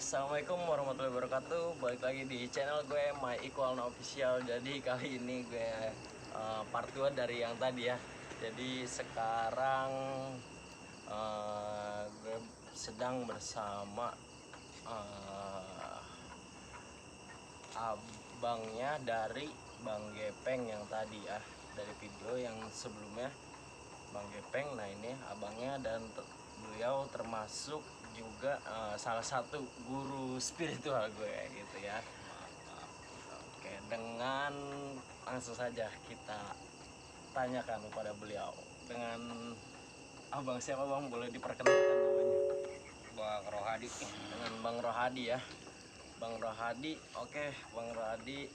Assalamualaikum warahmatullahi wabarakatuh. Balik lagi di channel gue My Equal Official. Jadi kali ini gue part 2 dari yang tadi ya. Jadi sekarang gue sedang bersama abangnya dari Bang Gepeng yang tadi ya, dari video yang sebelumnya Bang Gepeng. Nah ini abangnya, dan beliau termasuk juga salah satu guru spiritual gue gitu ya. Oke, dengan langsung saja kita tanyakan kepada beliau. Dengan abang siapa bang, boleh diperkenalkan namanya? Bang Rohadi. Dengan Bang Rohadi ya, Bang Rohadi. Oke Bang Rohadi,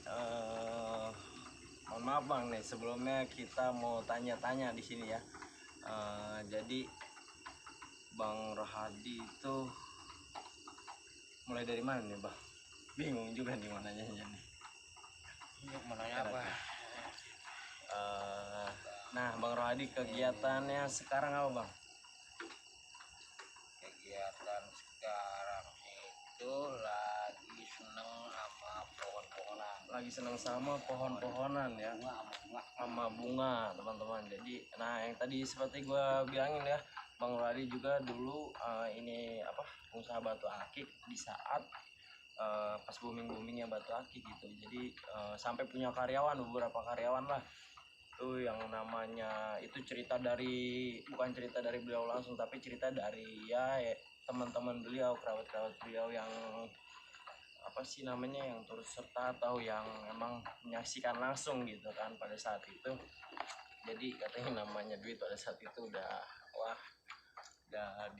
mohon maaf bang nih, sebelumnya kita mau tanya-tanya di sini ya. Jadi Bang Rohadi itu mulai dari mana nih bang? Bingung juga nih mau nanyanya nih. Mau nanya apa? Nah Bang Rohadi, kegiatannya sekarang apa bang? Kegiatan sekarang itu lagi seneng sama pohon-pohonan. Lagi seneng sama pohon-pohonan ya, sama bunga teman-teman. Jadi nah yang tadi seperti gue bilangin ya, Bang Radi juga dulu ini apa, pengusaha batu akik di saat pas boomingnya batu akik gitu. Jadi sampai punya karyawan, beberapa karyawan lah. Itu yang namanya, itu cerita dari, bukan cerita dari beliau langsung, tapi cerita dari teman-teman beliau, kerabat-kerabat beliau yang apa sih namanya, yang turut serta atau yang emang menyaksikan langsung gitu kan pada saat itu. Jadi katanya namanya duit pada saat itu udah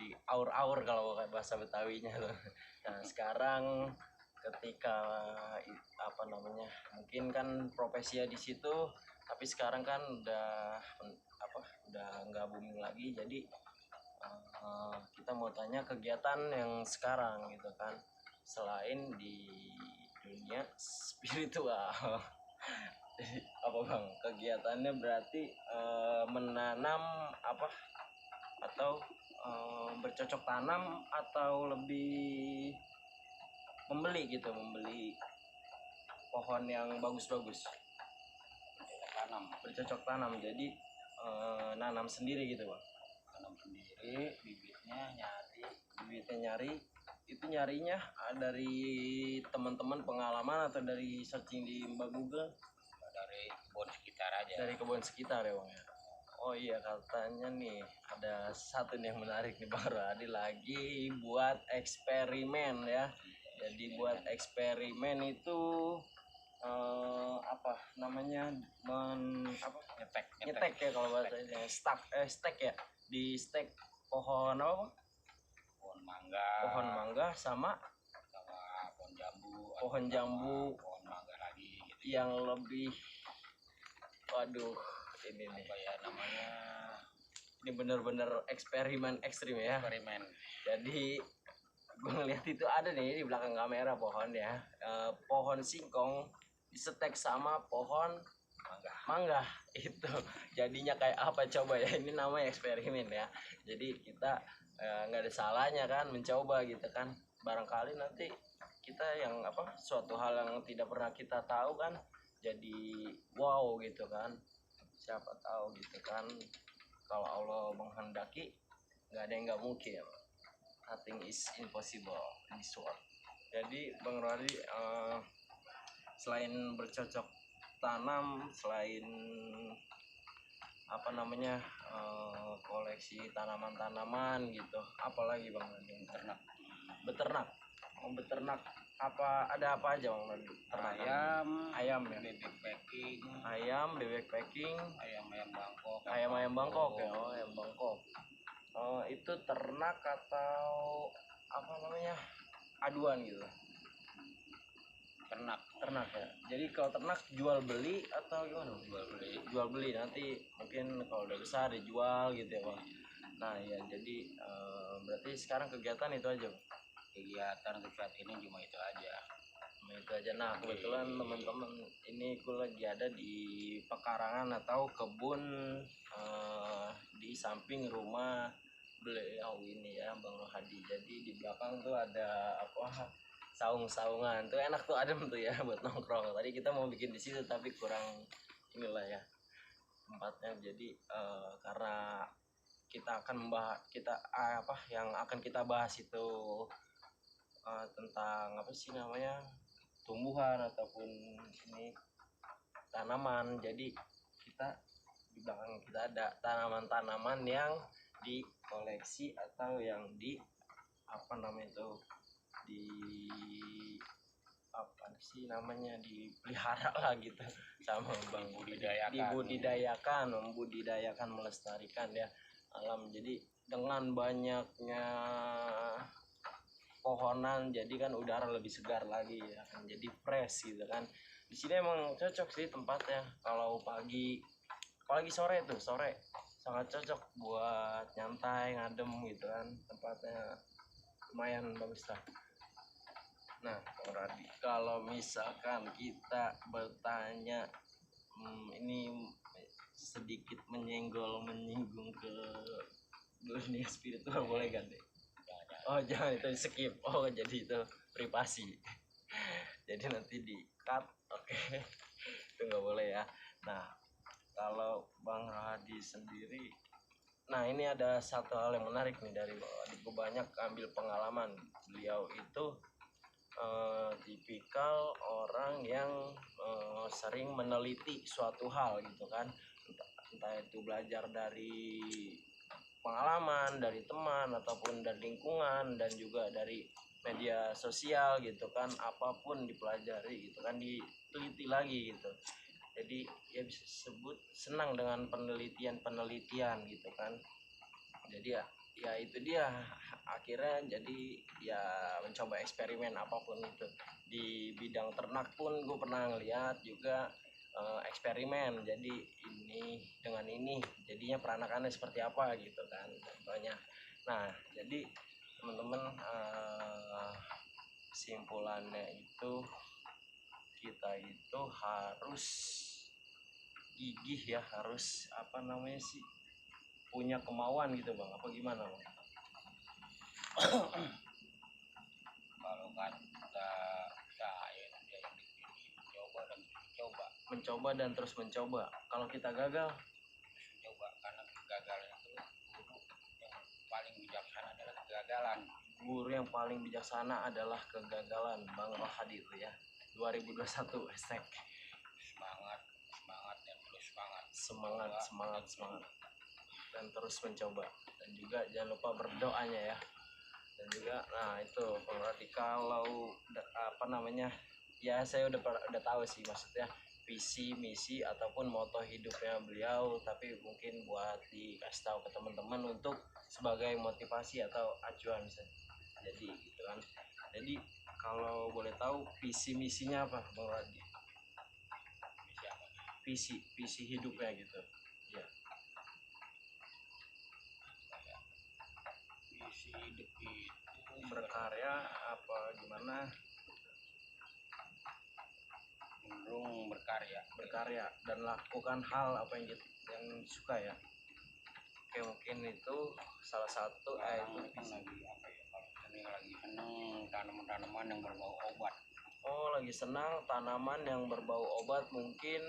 di aur-aur kalau bahasa Betawinya tuh. Nah sekarang ketika apa namanya, mungkin kan profesinya di situ, tapi sekarang kan udah udah nggak booming lagi. Jadi kita mau tanya kegiatan yang sekarang gitu kan, selain di dunia spiritual. Apa bang kegiatannya, berarti menanam apa, atau bercocok tanam, atau lebih membeli pohon yang bagus-bagus, bercocok tanam, jadi nanam sendiri gitu bang. Tanam sendiri, Bibitnya nyari, itu nyarinya dari teman-teman pengalaman atau dari searching di Mbak Google? dari kebun sekitar aja. Dari kebun sekitar ya bang ya. Oh iya, katanya nih ada satu nih yang menarik nih, Bang Radi lagi buat eksperimen ya. Jadi buat eksperimen itu apa namanya, nyetek ya kalau bahasanya, stek ya, di stek pohon apa bang? Pohon mangga sama pohon jambu, pohon mangga lagi gitu. yang lebih, waduh ini nih Apa ya namanya, ini bener-bener eksperimen ekstrim ya. eksperimen. Jadi gue ngeliat itu ada nih di belakang kamera pohon ya, pohon singkong disetek sama pohon mangga itu. Jadinya kayak apa coba ya, ini namanya eksperimen ya. Jadi kita nggak ada salahnya kan mencoba gitu kan, barangkali nanti kita yang apa, suatu hal yang tidak pernah kita tahu kan, jadi wow gitu kan, siapa tahu gitu kan, kalau Allah menghendaki nggak ada yang nggak mungkin, nothing is impossible in this world. Jadi Bang Radi selain bercocok tanam, selain apa namanya koleksi tanaman-tanaman gitu, apalagi Bang Radi? Beternak. Oh, beternak apa, ada apa aja Bang Radi? Ayam ya, bebek packing, ayam bebek packing, ayam Bangkok, ayam Bangkok ya. Oh ayam Bangkok. Oh itu ternak atau apa namanya, aduan gitu? Ternak ya. Jadi kalau ternak jual beli atau gimana? Jual beli nanti mungkin kalau udah besar dijual gitu ya bang. Nah ya, jadi berarti sekarang kegiatan itu aja bang? Kegiatan untuk saat ini cuma itu aja. Nah kebetulan teman-teman ini gue lagi ada di pekarangan atau kebun di samping rumah beliau ini ya, Bang Rohadi. Jadi di belakang tuh ada apa, saung-saungan tuh enak tuh, adem tuh ya buat nongkrong. Tadi kita mau bikin di situ tapi kurang inilah ya tempatnya. Jadi karena kita akan membahas, apa yang akan kita bahas itu tentang apa sih namanya, tumbuhan ataupun ini tanaman. Jadi kita di belakang kita ada tanaman-tanaman yang dikoleksi atau yang di apa namanya itu, di apa sih namanya, dipelihara lah gitu sama Bang, membudidayakan, melestarikan ya alam. Jadi dengan banyaknya pohonan, jadi kan udara lebih segar lagi ya kan, jadi fresh gitu kan. Di sini emang cocok sih tempatnya, kalau pagi apalagi sore sangat cocok buat nyantai ngadem gitu kan, tempatnya lumayan bagus lah. Nah Bang Radi, kalau misalkan kita bertanya ini sedikit menyinggung ke dunia spiritual, boleh kan deh? Oh jangan, itu skip. Oh jadi itu privasi. Jadi nanti di cut, oke. Itu nggak boleh ya. Nah kalau Bang Radi sendiri Nah, ini ada satu hal yang menarik nih dari gue banyak ambil pengalaman. Beliau itu tipikal orang yang sering meneliti suatu hal gitu kan. Entah itu belajar dari pengalaman, dari teman ataupun dari lingkungan dan juga dari media sosial gitu kan. Apapun dipelajari gitu kan, diteliti lagi gitu. Jadi ya bisa disebut senang dengan penelitian gitu kan. Jadi ya itu dia, akhirnya jadi ya mencoba eksperimen apapun itu. Di bidang ternak pun gue pernah ngeliat juga eksperimen. Jadi ini dengan ini jadinya peranakannya seperti apa gitu kan contohnya. Nah, jadi teman-teman, kesimpulannya itu kita itu harus gigih ya, harus apa namanya sih, punya kemauan gitu bang, apa gimana bang? Kalau kata saya ya mencoba dan mencoba. Mencoba dan terus mencoba. Kalau kita gagal, Mencoba karena kegagalan itu guru yang paling bijaksana adalah kegagalan. guru yang paling bijaksana adalah kegagalan. Bang Rohadi itu ya, 2021 hashtag. Semangat, semangat dan terus semangat. Semangat, semangat, semangat dan terus mencoba. Dan juga jangan lupa berdoanya ya. Dan juga nah itu Bang Rohadi, kalau apa namanya ya, saya udah tahu sih maksudnya visi misi ataupun moto hidupnya beliau, tapi mungkin buat dikasih tahu ke teman-teman untuk sebagai motivasi atau acuan bisa jadi gitu kan. Jadi kalau boleh tahu visi misinya apa Bang Radi? Misi apa? Visi hidupnya gitu ya. Misi hidup itu Berkarya apa gimana? cenderung berkarya Dan lakukan hal apa yang suka ya. Oke, mungkin itu salah satu sekarang itu kan lagi apa ya, kalau ini lagi seneng tanaman-tanaman yang berbau obat. Oh, lagi senang tanaman yang berbau obat. Mungkin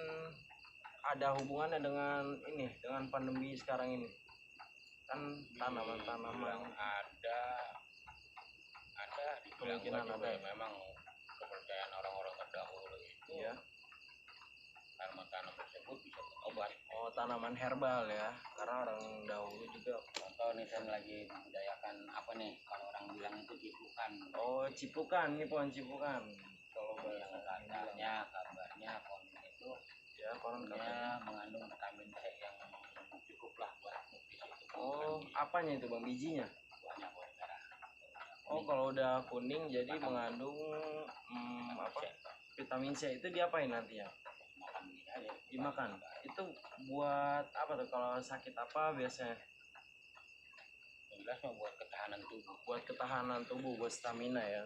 ada hubungannya dengan ini, dengan pandemi sekarang ini kan. Tanaman-tanaman Ada dibilang kemungkinan juga ada ya, memang kepercayaan orang-orang terdahulu itu ya. tanaman-tanaman tersebut bisa berobat. Oh, tanaman herbal ya, karena orang dahulu juga. Contoh nih, saya lagi membudayakan apa nih, kalau orang bilang itu cipukan. Oh, cipukan, ini pohon cipukan. Kalau Yang katanya kabarnya pohon itu ya, konon katanya mengandung vitamin C yang cukup lah buat nutrisi itu. oh, apanya itu bang, bijinya? Buahnya boleh merah. Oh, kalau udah kuning jadi mengandung apa, vitamin C. Itu diapain nantinya? Makan begini aja. Dimakan. Itu buat apa tuh, kalau sakit apa biasanya? Yang jelas mah buat ketahanan tubuh. Buat ketahanan tubuh, buat stamina ya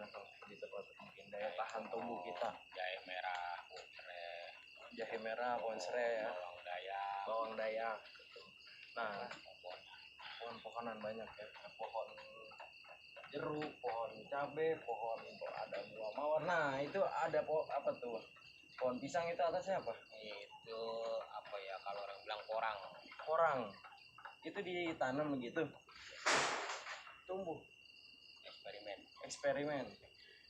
gitu, mungkin daya tahan tubuh kita. Jahe merah, pohon serai, Jahe merah, pohon serai ya, bawang dayak, gitu. Nah, pohon-pohonan banyak ya, pohon jeruk, pohon cabe, pohon ada buah mawar. Nah, itu ada apa tuh, pohon pisang itu atasnya apa? itu apa ya, kalau orang bilang Korang. Itu ditanam begitu, tumbuh eksperimen.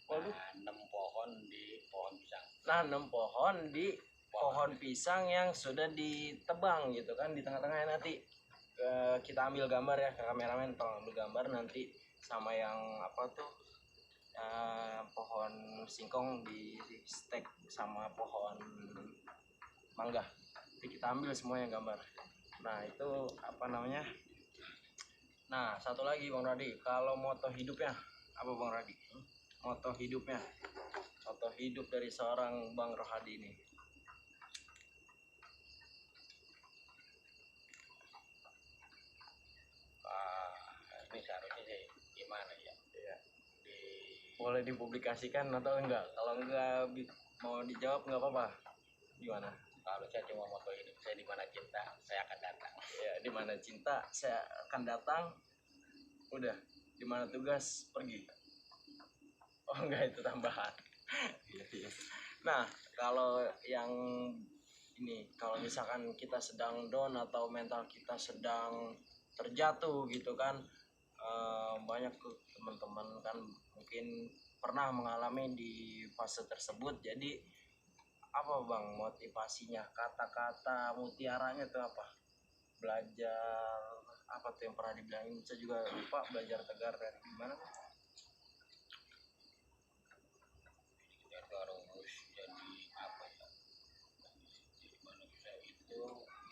Waduh, nanam pohon di pohon pisang. nanam pohon di pohon pisang yang sudah ditebang gitu kan. Di tengah-tengahnya nanti kita ambil gambar ya, ke kameramen tolong ambil gambar nanti sama yang apa tuh, pohon singkong di stek sama pohon mangga. Jadi kita ambil semuanya gambar. Nah, itu apa namanya. Nah, satu lagi Bang Radi, kalau moto hidupnya apa Bang Radi? Moto hidupnya, moto hidup dari seorang Bang Rohadi ini. Ini seharusnya sih gimana ya? Boleh dipublikasikan atau enggak? Kalau enggak mau dijawab nggak apa-apa. Gimana? Kalau saya cuma moto hidup saya, di mana cinta saya akan datang. Ya, di mana cinta saya akan datang. Udah, di mana tugas pergi. Oh enggak, itu tambahan. Nah, kalau yang ini, kalau misalkan kita sedang down atau mental kita sedang terjatuh gitu kan. Banyak tuh teman-teman kan mungkin pernah mengalami di fase tersebut. Jadi apa Bang motivasinya, kata-kata mutiaranya tuh apa? Belajar apa tuh yang pernah dibilangin, saya juga lupa, belajar tegar dari gimana. Kita tuh harus jadi apa ya, jadi manusia itu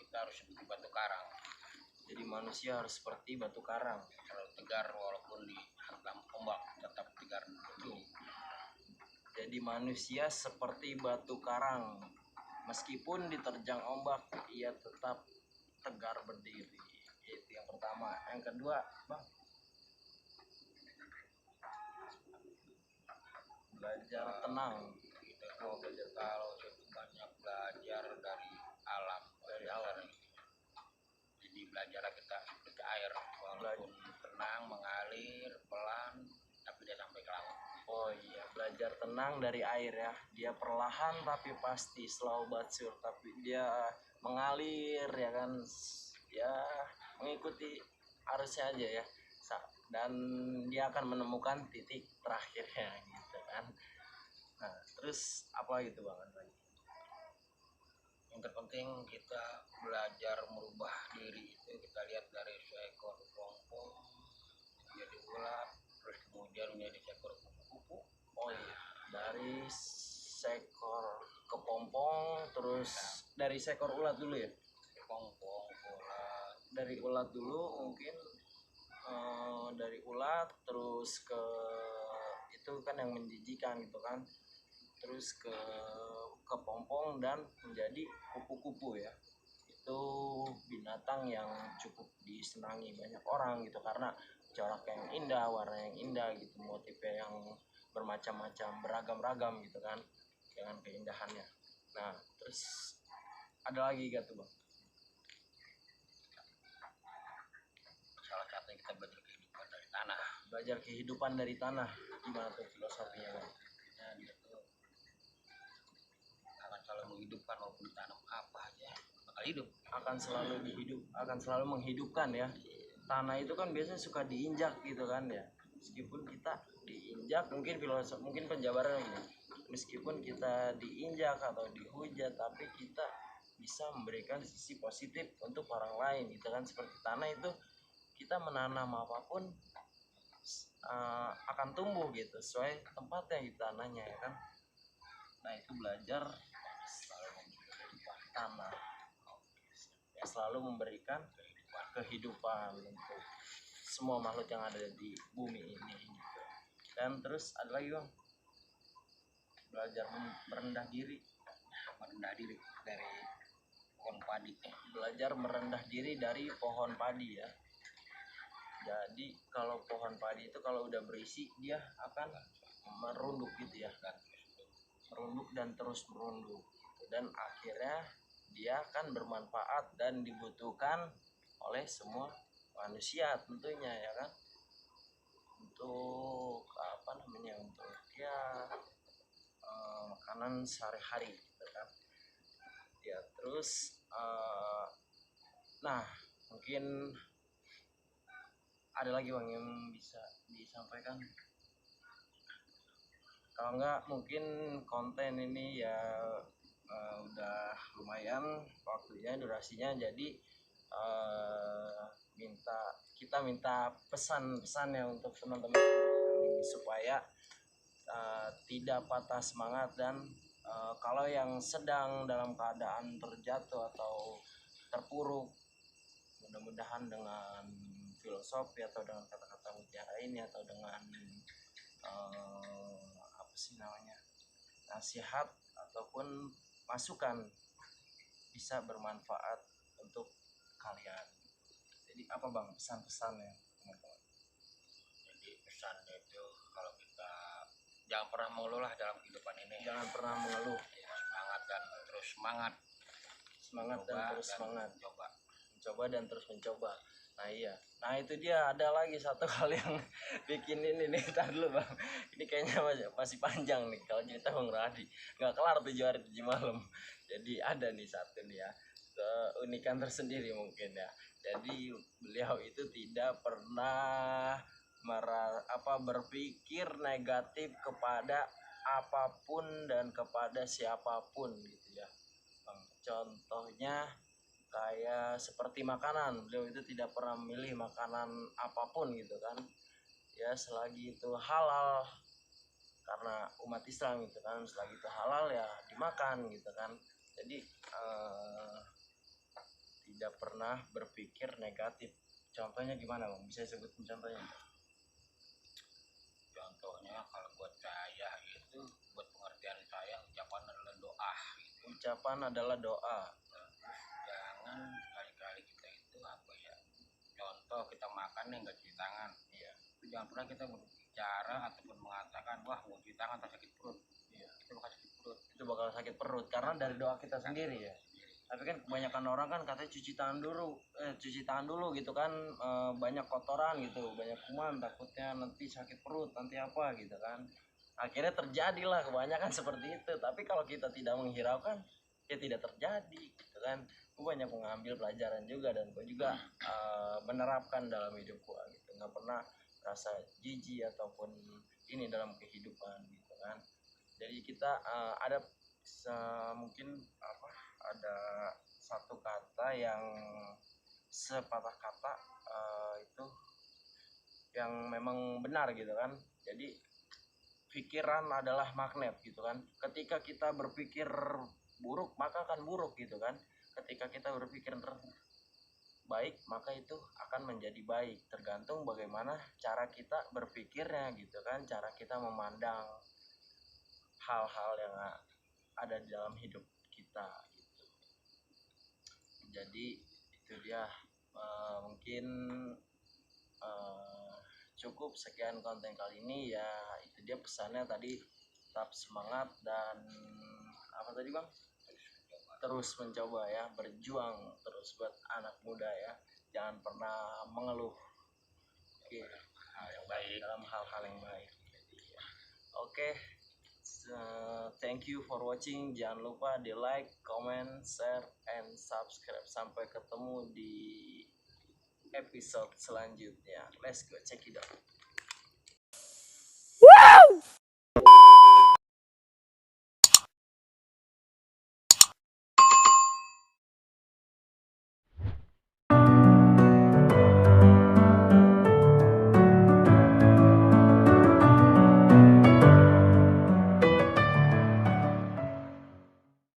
kita harus seperti batu karang, Jadi manusia harus seperti batu karang. selalu tegar walaupun dihantam ombak tetap tegar betul. Jadi manusia seperti batu karang, meskipun diterjang ombak ia tetap tegar berdiri. Itu yang pertama. Yang kedua Bang, belajar tenang. Kita tuh kalau itu banyak belajar dari alam, Dari alam. jadi belajarlah kita seperti air, walaupun tenang mengalir pelan tapi dia sampai ke laut. Oh iya, belajar tenang dari air ya. Dia perlahan tapi pasti, slow but sure, tapi dia mengalir ya kan. Ya mengikuti arusnya aja ya. Dan dia akan menemukan titik terakhirnya gitu kan. Nah, terus apa gitu Bang lagi? Yang terpenting kita belajar merubah diri itu kita lihat dari seekor kepompong menjadi ulat, terus kemudian menjadi seekor kupu-kupu. Oh iya, dari seekor kepompong, terus dari seekor ulat dulu ya. Kepompong ulat, Dari ulat dulu mungkin, dari ulat terus ke itu kan yang menjijikan gitu kan, terus ke kepompong dan menjadi kupu-kupu ya. Itu binatang yang cukup disenangi banyak orang gitu karena corak yang indah, warna yang indah gitu, motifnya yang bermacam-macam, beragam-ragam gitu kan dengan keindahannya. Nah, terus ada lagi gak tuh Bang? salah satunya kita belajar kehidupan dari tanah. Belajar kehidupan dari tanah, gimana tuh filosofinya Bang? Artinya dia tuh akan selalu menghidupkan walaupun ditanam apa aja bakal hidup. Akan selalu menghidupkan ya. Tanah itu kan biasanya suka diinjak gitu kan ya. Meskipun kita diinjak, mungkin mungkin penjabaran ini, meskipun kita diinjak atau dihujat tapi kita bisa memberikan sisi positif untuk orang lain gitu kan. Seperti tanah itu, kita menanam apapun akan tumbuh gitu sesuai tempatnya di tanahnya ya kan. Nah, itu belajar selalu memberikan tanah yang selalu memberikan kehidupan untuk semua makhluk yang ada di bumi ini gitu. Dan terus ada lagi Bang, belajar merendah diri. Merendah diri dari pohon padi. Belajar merendah diri dari pohon padi ya. Jadi kalau pohon padi itu kalau udah berisi dia akan merunduk gitu ya, merunduk dan terus merunduk, dan akhirnya dia akan bermanfaat dan dibutuhkan oleh semua manusia tentunya ya kan, untuk apa namanya, untuk ya makanan sehari-hari gitu kan ya. Terus nah mungkin ada lagi Bang yang bisa disampaikan? Kalau enggak mungkin konten ini ya udah lumayan waktunya, durasinya, jadi kita minta pesan-pesan ya untuk teman-teman supaya tidak patah semangat, dan kalau yang sedang dalam keadaan terjatuh atau terpuruk, mudah-mudahan dengan filosofi atau dengan kata-kata mutiara ini atau dengan apa sih namanya, nasihat ataupun masukan bisa bermanfaat untuk kalian. Jadi apa Bang pesan-pesannya teman-teman? Jadi pesannya itu kalau kita jangan pernah mengeluh lah dalam kehidupan ini. Jangan pernah mengeluh. Ya, semangat dan terus semangat. Semangat dan terus semangat. Mencoba dan terus mencoba. Nah iya, nah itu dia, ada lagi satu hal yang bikin ini nih, tar dulu Bang, ini kayaknya masih panjang nih kalau cerita Bang Radi, nggak kelar 7 hari 7 malam. Jadi ada nih satu nih ya, keunikan tersendiri mungkin ya. Jadi beliau itu tidak pernah berpikir negatif kepada apapun dan kepada siapapun gitu ya Bang. Contohnya kayak seperti makanan, beliau itu tidak pernah memilih makanan apapun gitu kan ya, selagi itu halal karena umat Islam gitu kan, selagi itu halal ya dimakan gitu kan. Jadi tidak pernah berpikir negatif. Contohnya gimana Bang? Bisa sebutin contohnya? Contohnya kalau buat saya itu, buat pengertian saya, ucapan adalah doa gitu. Ucapan adalah doa. Jangan sekali-kali kita itu apa ya, contoh kita makan nih nggak cuci tangan, Iya. itu jangan pernah kita berbicara ataupun mengatakan wah mau cuci tangan atau sakit perut. Iya. Itu bakal sakit perut. Itu bakal sakit perut karena dari doa kita sendiri ya. Tapi kan kebanyakan orang kan katanya cuci tangan dulu gitu kan, banyak kotoran gitu, banyak kuman, takutnya nanti sakit perut, nanti apa gitu kan. Akhirnya terjadilah kebanyakan seperti itu. Tapi kalau kita tidak menghiraukan ya tidak terjadi gitu kan. Gue banyak mengambil pelajaran juga, dan gue juga menerapkan dalam hidup gue gitu, nggak pernah rasa jijik ataupun ini dalam kehidupan gitu kan. Jadi kita ada mungkin ada satu kata yang sepatah kata itu yang memang benar gitu kan. Jadi pikiran adalah magnet gitu kan. Ketika kita berpikir buruk maka akan buruk gitu kan. Ketika kita berpikir baik maka itu akan menjadi baik, tergantung bagaimana cara kita berpikirnya gitu kan, cara kita memandang hal-hal yang ada di dalam hidup kita gitu. Jadi itu dia, mungkin cukup sekian konten kali ini ya. Itu dia pesannya tadi, tetap semangat dan apa tadi Bang, terus mencoba ya, berjuang terus buat anak muda ya, jangan pernah mengeluh. Oke, Hal yang baik. dalam hal-hal yang baik. Oke, thank you for watching. Jangan lupa di like, comment, share, and subscribe. Sampai ketemu di episode selanjutnya. Let's go check it out.